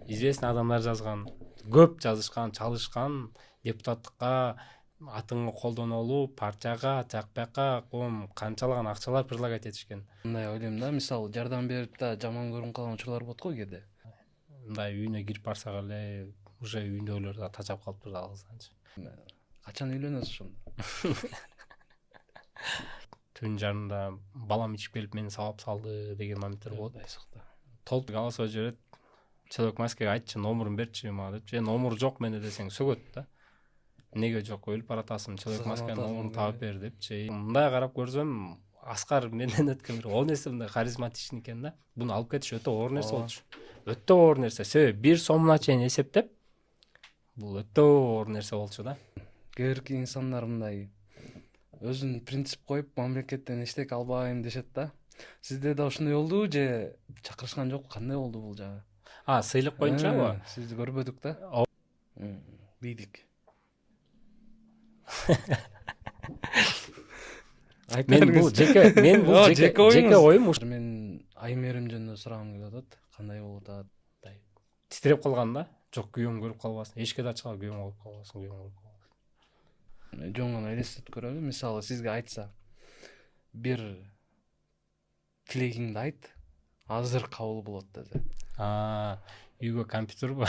известный адамдар жазган, көп жазышкан, чалышкан, депутаттыкка атыңы колдонулу, партияга, жак бияка канчалаган акчалар предлагать этишкен. Мындай ойлойм да, мисалы жардам берип да жаман көрүнүп калган учурлар болот го кээде. Мындай үйүнө кирип барсак эле уже үйүндөгүлөр да тажап калыптыр алгысанчы. Качан үйлөнөсүз ошондо? Түн жарымда балам ичип келип мени сабап салды деген моменттер болот. Толук голосовать жиберет. Человек маскага айтчы, номерун берчи мага деп. Же номеру жок менде десең сөгөт да. Неге жок, өлүп баратасың, человек масканын номерун таап бер депчи. Мындай карап көрсөм, Аскар менден өткөн бир 10 эсе мындай харизматичный экен да. Буну алып кетиш өтө оор нерсе болчу. Өтө оор нерсе. Себеби 1 сомуна чейин эсептеп, бул өтө оор нерсе болчу да. Кээ бирки инсандар мындай өзүн принцип коюп мамлекеттен эчтеке албайм дешет да. Сизде да ошондой болдубу же чакырышкан жок? Кандай болду бул жагы? Сыйлык боюнчабы? Сизди көрбөдүк да. Бийдик. Мен бул жеке оюм. Мен Аймерим жөнүндө сурагым келип атат. Кандай болуп атат? Титиреп калган да. Жок, күйөөм көрүп калбасын. Эшикке да ачкан күйөөм көрүп калбасын, Жөн гана элестетип көрөлү. Мисалы сизге айтса, бир тилегиңди айт, азыр кабыл болот десе. Үйгө компьютербу?